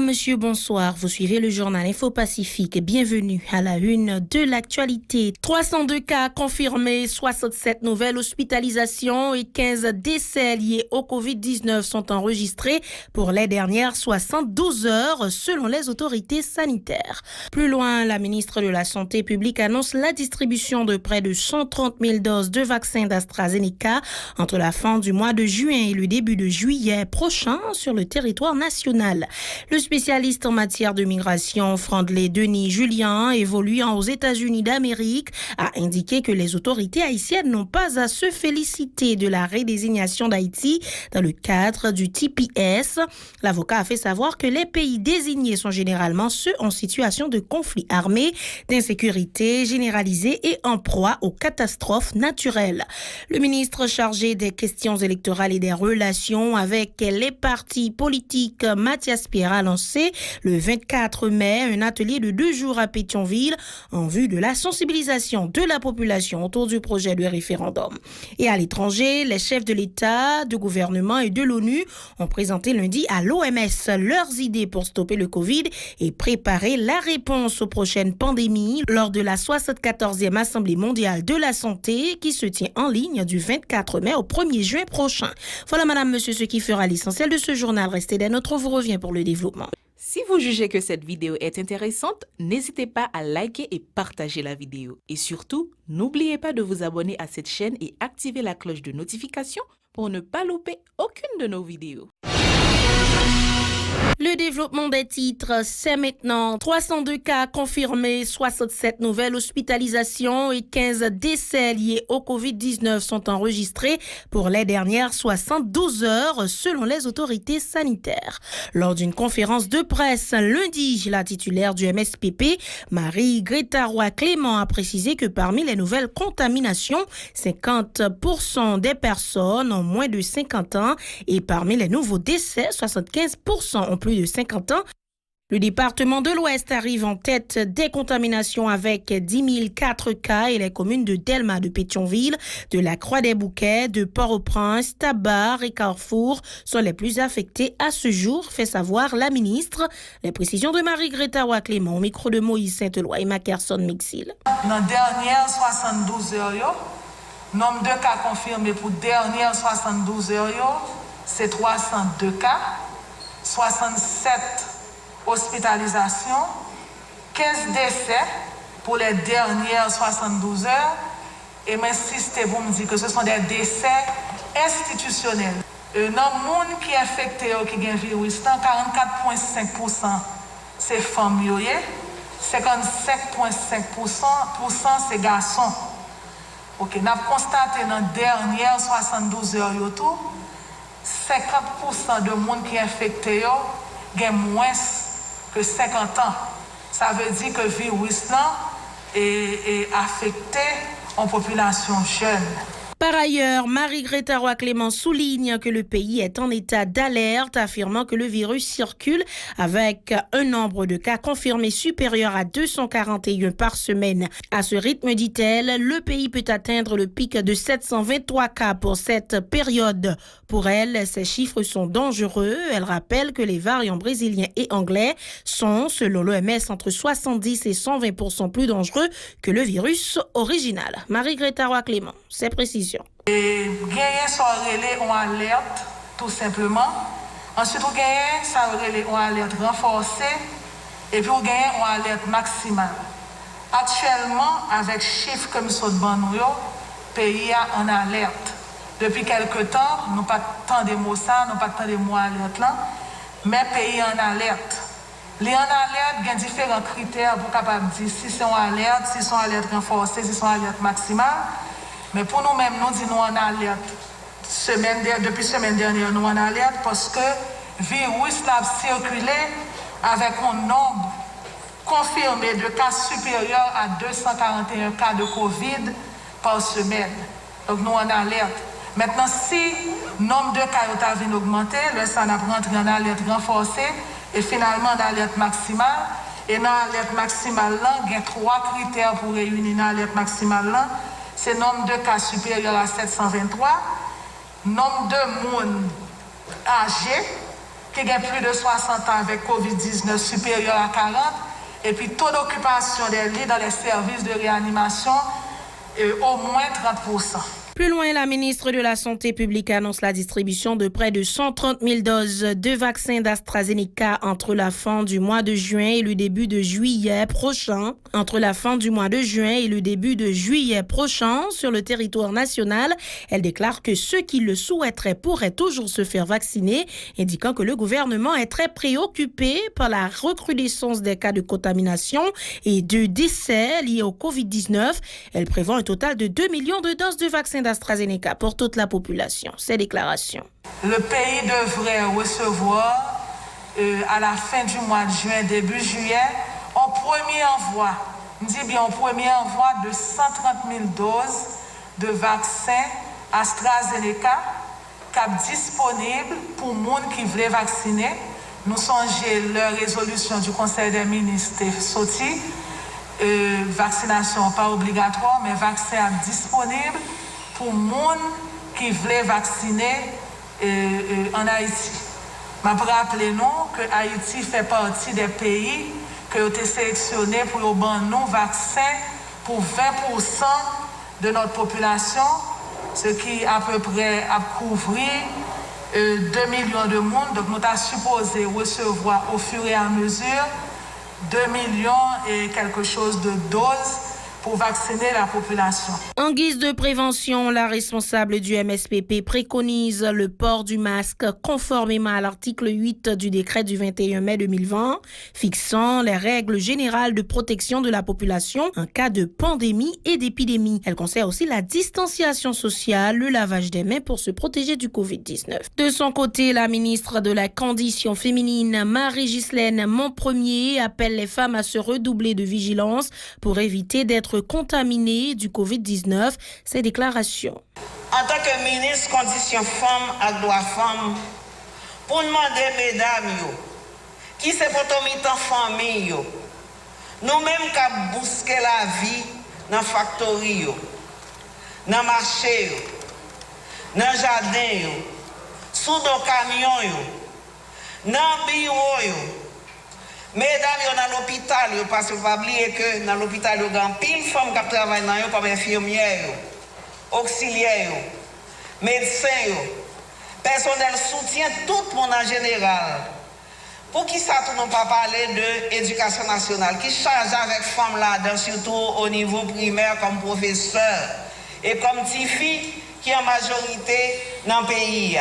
monsieur, bonsoir. Vous suivez le journal Info Pacifique. Bienvenue à la une de l'actualité. 302 cas confirmés, 67 nouvelles hospitalisations et 15 décès liés au Covid-19 sont enregistrés pour les dernières 72 heures selon les autorités sanitaires. Plus loin, la ministre de la Santé publique annonce la distribution de près de 130 000 doses de vaccins d'AstraZeneca entre la fin du mois de juin et le début de juillet prochain sur le territoire national. Le spécialiste en matière de migration, Frandelé Denis Julien, évoluant aux États-Unis d'Amérique, a indiqué que les autorités haïtiennes n'ont pas à se féliciter de la redésignation d'Haïti dans le cadre du TPS. L'avocat a fait savoir que les pays désignés sont généralement ceux en situation de conflit armé, d'insécurité généralisée et en proie aux catastrophes naturelles. Le ministre chargé des questions électorales et des relations avec les partis politiques, Mathias Pierre, a lancé le 24 mai un atelier de 2 jours à Pétionville en vue de la sensibilisation de la population autour du projet de référendum. Et à l'étranger, les chefs de l'État, de gouvernement et de l'ONU ont présenté lundi à l'OMS leurs idées pour stopper le Covid et préparer la réponse aux prochaines pandémies lors de la 74e Assemblée mondiale de la santé qui se tient en ligne du 24 mai au 1er juin prochain. Voilà, madame, monsieur, ce qui fera l'essentiel de ce journal. Restez des nôtres, on vous revient pour le développement. Si vous jugez que cette vidéo est intéressante, n'hésitez pas à liker et partager la vidéo. Et surtout, n'oubliez pas de vous abonner à cette chaîne et activer la cloche de notification pour ne pas louper aucune de nos vidéos. Le développement des titres, c'est maintenant. 302 cas confirmés, 67 nouvelles hospitalisations et 15 décès liés au Covid-19 sont enregistrés pour les dernières 72 heures selon les autorités sanitaires. Lors d'une conférence de presse lundi, la titulaire du MSPP, Marie-Greta Roy-Clément, a précisé que parmi les nouvelles contaminations, 50% des personnes ont moins de 50 ans et parmi les nouveaux décès, 75% ont plus de 50 ans. Le département de l'Ouest arrive en tête des contaminations avec 10 004 cas et les communes de Delma, de Pétionville, de la Croix-des-Bouquets, de Port-au-Prince, Tabar et Carrefour sont les plus affectés à ce jour, fait savoir la ministre. Les précisions de Marie-Greta Roy-Clément au micro de Moïse Saint-Éloi et Mackerson Mixil. Dans les dernières 72 heures, nombre de cas confirmés pour les dernières 72 heures, c'est 302 cas. 67 hospitalisations, 15 décès pour les dernières 72 heures. Et m'insiste pour me dire que ce sont des décès institutionnels. Dans le monde qui est infecté, qui a un virus, 44,5% c'est femmes, 55,5% c'est garçons. Ok, nous avons constaté dans les dernières 72 heures, 50% de monde qui est infecté ont moins que 50 ans. Ça veut dire que le virus est affecté en population jeune. Par ailleurs, Marie-Greta Roy-Clément souligne que le pays est en état d'alerte, affirmant que le virus circule avec un nombre de cas confirmés supérieur à 241 par semaine. À ce rythme, dit-elle, le pays peut atteindre le pic de 723 cas pour cette période. Pour elle, ces chiffres sont dangereux. Elle rappelle que les variants brésiliens et anglais sont, selon l'OMS, entre 70 et 120% plus dangereux que le virus original. Marie-Greta Roy-Clément, c'est précisé. Et gagner ça relais en alerte tout simplement. Ensuite on gagne ça relais en alerte renforcée et puis on gagne en alerte maximale. Actuellement avec chiffres comme ça de Banouyo, pays en alerte. Depuis quelque temps, nous pas tant de mots ça, nous pas tant de mots alerte là, mais pays en alerte. Les en alerte, il y a différents critères pour capable dire si c'est en alerte, si c'est en alerte renforcée, si c'est en alerte maximale. Mais pour nous-mêmes, nous disons en alerte. Depuis la semaine dernière, nous en alerte parce que le virus a circulé avec un nombre confirmé de cas supérieur à 241 cas de Covid par semaine. Donc nous en alerte. Maintenant, si le nombre de cas est augmenté, là, ça a rentré en alerte renforcée et finalement en alerte maximale. Et dans l'alerte maximale, il y a 3 critères pour réunir l'alerte maximale. C'est le nombre de cas supérieur à 723, nombre de monde âgé qui ont plus de 60 ans avec COVID-19 supérieur à 40, et puis taux d'occupation des lits dans les services de réanimation au moins 30%. Plus loin, la ministre de la Santé publique annonce la distribution de près de 130 000 doses de vaccins d'AstraZeneca entre la fin du mois de juin et le début de juillet prochain. Entre la fin du mois de juin et le début de juillet prochain sur le territoire national, elle déclare que ceux qui le souhaiteraient pourraient toujours se faire vacciner, indiquant que le gouvernement est très préoccupé par la recrudescence des cas de contamination et de décès liés au COVID-19. Elle prévoit un total de 2 millions de doses de vaccins d'AstraZeneca pour toute la population. Ces déclarations. Le pays devrait recevoir à la fin du mois de juin, début juillet, un premier envoi, un premier envoi de 130 000 doses de vaccins AstraZeneca cap disponible pour les gens qui veulent vacciner. Nous songeons la résolution du Conseil des ministres sorti. Vaccination pas obligatoire, mais vaccin disponible pour les gens qui veulent vacciner en Haïti. Je rappelle que Haïti fait partie des pays qui ont été sélectionnés pour le vaccin pour 20% de notre population, ce qui à peu près a couvert 2 millions de monde. Donc nous avons supposé recevoir au fur et à mesure 2 millions et quelque chose de doses pour vacciner la population. En guise de prévention, la responsable du MSPP préconise le port du masque conformément à l'article 8 du décret du 21 mai 2020 fixant les règles générales de protection de la population en cas de pandémie et d'épidémie. Elle conseille aussi la distanciation sociale, le lavage des mains pour se protéger du COVID-19. De son côté, la ministre de la Condition féminine, Marie-Ghislaine Montpremier, appelle les femmes à se redoubler de vigilance pour éviter d'être contaminées du COVID-19. Ces déclarations. En tant que ministre Condition Femmes et Droits Femmes, pour demander, mesdames, qui c'est pour tomber en famille, nous-mêmes qui bousquer la vie dans la factory, dans le marché, dans le jardin, sous nos camions, dans le bureau. Mesdames, dans l'hôpital, parce que vous ne pouvez pas oublier que dans l'hôpital, il y a pile de femmes qui travaillent dans comme infirmières, auxiliaires, médecins, personnel soutien, tout le monde en général. Pour qui ça, nous ne pas parler de l'éducation nationale, qui charge avec femmes là, surtout au niveau primaire comme professeur et comme petite fille qui est en majorité dans le pays.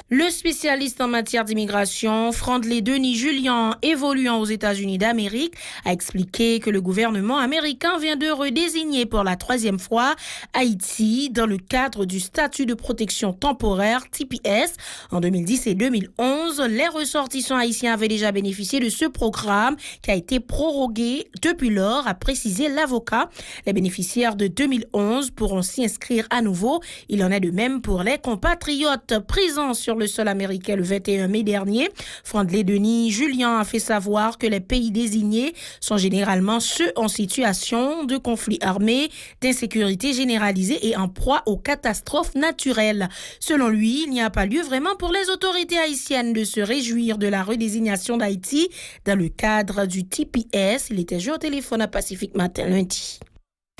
Le spécialiste en matière d'immigration, Frandley Denis Julien, évoluant aux États-Unis d'Amérique, a expliqué que le gouvernement américain vient de redésigner pour la 3e fois Haïti dans le cadre du statut de protection temporaire TPS. En 2010 et 2011, les ressortissants haïtiens avaient déjà bénéficié de ce programme qui a été prorogué depuis lors, a précisé l'avocat. Les bénéficiaires de 2011 pourront s'y inscrire à nouveau. Il en est de même pour les compatriotes présents sur le sol américain le 21 mai dernier. Frandley Denis Julien a fait savoir que les pays désignés sont généralement ceux en situation de conflit armé, d'insécurité généralisée et en proie aux catastrophes naturelles. Selon lui, il n'y a pas lieu vraiment pour les autorités haïtiennes de se réjouir de la redésignation d'Haïti dans le cadre du TPS. Il était joué au téléphone à Pacifique Matin lundi.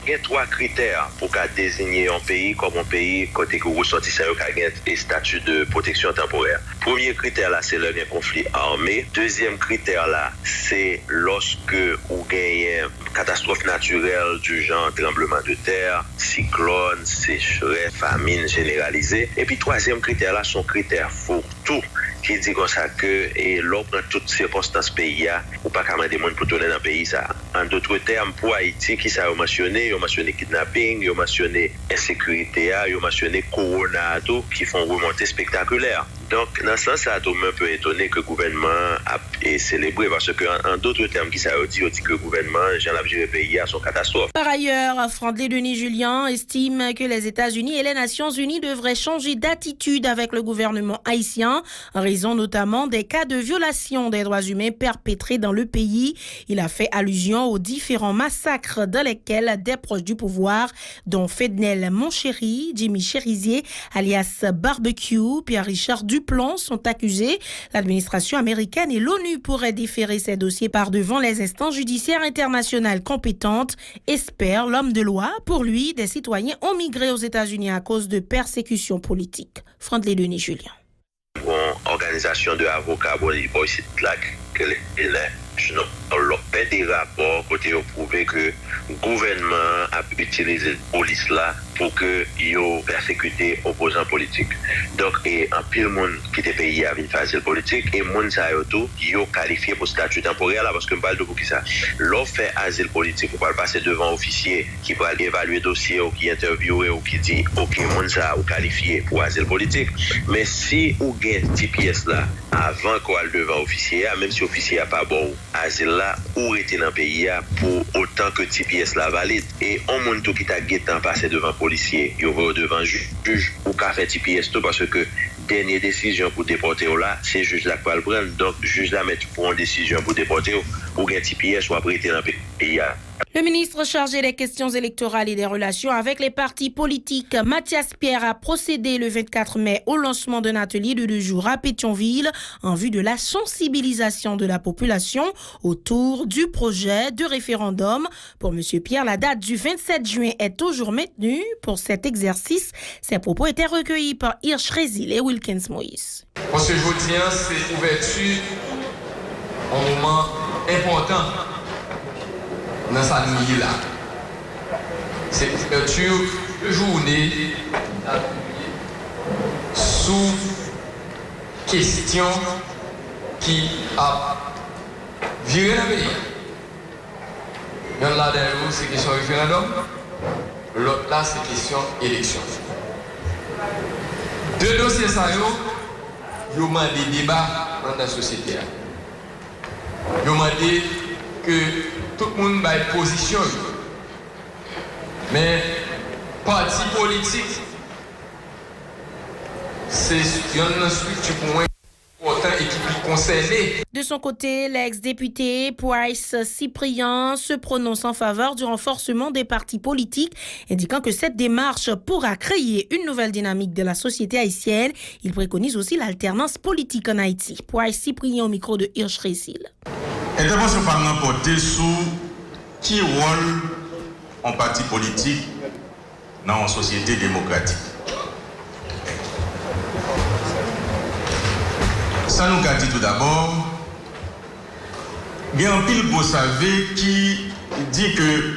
Il y a 3 critères pour désigner un pays comme un pays côté que ressortissant a un statut de protection temporaire. Premier critère là, c'est le conflit armé. Deuxième critère là, c'est lorsque vous gagnez une catastrophe naturelle du genre tremblement de terre, cyclone, sécheresse, famine généralisée. Et puis troisième critère là, son critère fourre-tout qui dit comme ça que et l'autre dans toutes circonstances pays ou pas comment des monde pour tourner dans le pays ça. En d'autres termes, pour Haïti qui ça a mentionné kidnapping, ils ont mentionné insécurité, ils ont mentionné corona tout qui font remonter spectaculaire. Donc dans ce sens ça tout un peu étonné que le gouvernement a célébré parce que en d'autres termes qui ça dit que le gouvernement Jean l'a géré pays à son catastrophe. Par ailleurs, Frandley Denis Julien estime que les États-Unis et les Nations Unies devraient changer d'attitude avec le gouvernement haïtien en raison notamment des cas de violation des droits humains perpétrés dans le pays. Il a fait allusion aux différents massacres dans lesquels des proches du pouvoir, dont Fednel Monchéri, Jimmy Cherizier, alias Barbecue, Pierre-Richard du plan sont accusés. L'administration américaine et l'ONU pourraient déférer ces dossiers par devant les instances judiciaires internationales compétentes, espère l'homme de loi. Pour lui, des citoyens ont migré aux États-Unis à cause de persécutions politiques. Franck Denis Julien. Organisation de avocats, ici, leur fait des rapports côté prouvé que le gouvernement a utilisé la police là pour que yo persécuter opposants politiques. Donc et en pile monde qui était payé à une phase politique et monde ça tout yo qualifié pour statut temporaire là parce que me parle de pour qui ça. L'offre fait asile politique pour pas passer devant officier qui va évaluer dossier ou qui interviewer ou qui dit OK monde ça ou qualifié pour asile politique. Mais si ou gain TPS là avant qu'on aille devant officier même si officier a pas bon asile là ou rester dans le pays pour autant que TPS la valide et on monde tout qui t'a guettant passer devant policier yo va devant juge ou qu'a fait TPS tout parce que dernière décision pour déporter là c'est juge là qui va le prendre donc juge là met pour une décision pour déporter ou gain TPS ou prêter dans le pays. Le ministre chargé des questions électorales et des relations avec les partis politiques, Mathias Pierre, a procédé le 24 mai au lancement d'un atelier de 2 jours à Pétionville en vue de la sensibilisation de la population autour du projet de référendum. Pour M. Pierre, la date du 27 juin est toujours maintenue. Pour cet exercice, ses propos étaient recueillis par Hirsch Résil et Wilkins Moïse. Pour ce jour, c'est ouverture un moment important dans sa nuit là. C'est l'ouverture de journée sous question qui a viré le pays. L'un là derrière nous, c'est question référendum. L'autre là, c'est question élection. 2 dossiers ça ils ont demandé des débats dans la société. Ils ont demandé que tout le monde ait une position. Mais parti politique, c'est une structure pour important et qui est concernée. De son côté, l'ex-député Price Cyprien se prononce en faveur du renforcement des partis politiques, indiquant que cette démarche pourra créer une nouvelle dynamique de la société haïtienne. Il préconise aussi l'alternance politique en Haïti. Price Cyprien au micro de Hirsch Résil. Intervention parlement portée sur qui rôle en parti politique dans une société démocratique. Ça nous a dit tout d'abord, il y a un pile vous savez qui dit que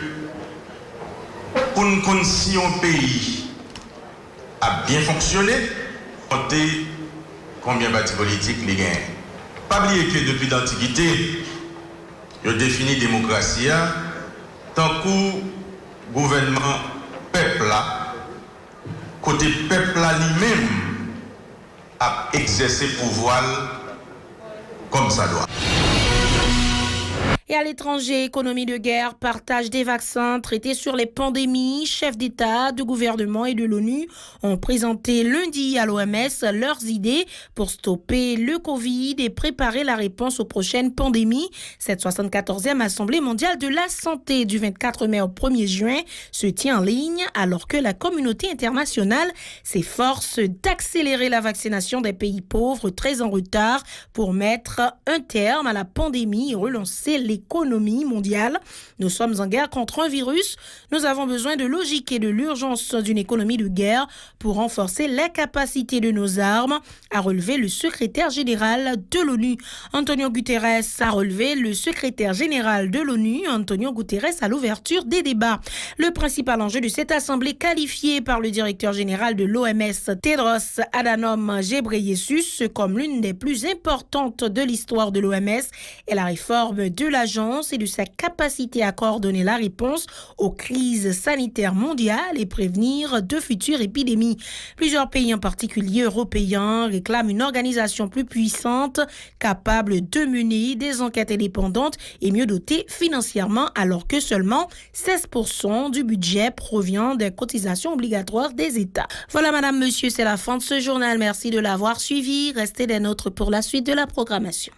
pour une condition pays a bien fonctionné, compter combien de partis politiques les gagnent. Pas oublier que depuis l'Antiquité, il a défini la démocratie tant que gouvernement peuple là, côté peuple là lui-même a exercé pouvoir comme ça doit. Et à l'étranger, économie de guerre, partage des vaccins, traité sur les pandémies, chefs d'État, de gouvernement et de l'ONU ont présenté lundi à l'OMS leurs idées pour stopper le Covid et préparer la réponse aux prochaines pandémies. Cette 74e Assemblée mondiale de la santé du 24 mai au 1er juin se tient en ligne alors que la communauté internationale s'efforce d'accélérer la vaccination des pays pauvres très en retard pour mettre un terme à la pandémie et relancer l'économie mondiale. Nous sommes en guerre contre un virus. Nous avons besoin de logique et de l'urgence d'une économie de guerre pour renforcer la capacité de nos armes, a relevé le secrétaire général de l'ONU. Antonio Guterres a relevé le secrétaire général de l'ONU, Antonio Guterres, à l'ouverture des débats. Le principal enjeu de cette assemblée qualifiée par le directeur général de l'OMS, Tedros Adhanom Ghebreyesus, comme l'une des plus importantes de l'histoire de l'OMS est la réforme de l'agence et de sa capacité à coordonner la réponse aux crises sanitaires mondiales et prévenir de futures épidémies. Plusieurs pays, en particulier européens, réclament une organisation plus puissante, capable de mener des enquêtes indépendantes et mieux dotée financièrement, alors que seulement 16% du budget provient des cotisations obligatoires des États. Voilà, madame, monsieur, c'est la fin de ce journal. Merci de l'avoir suivi. Restez des nôtres pour la suite de la programmation.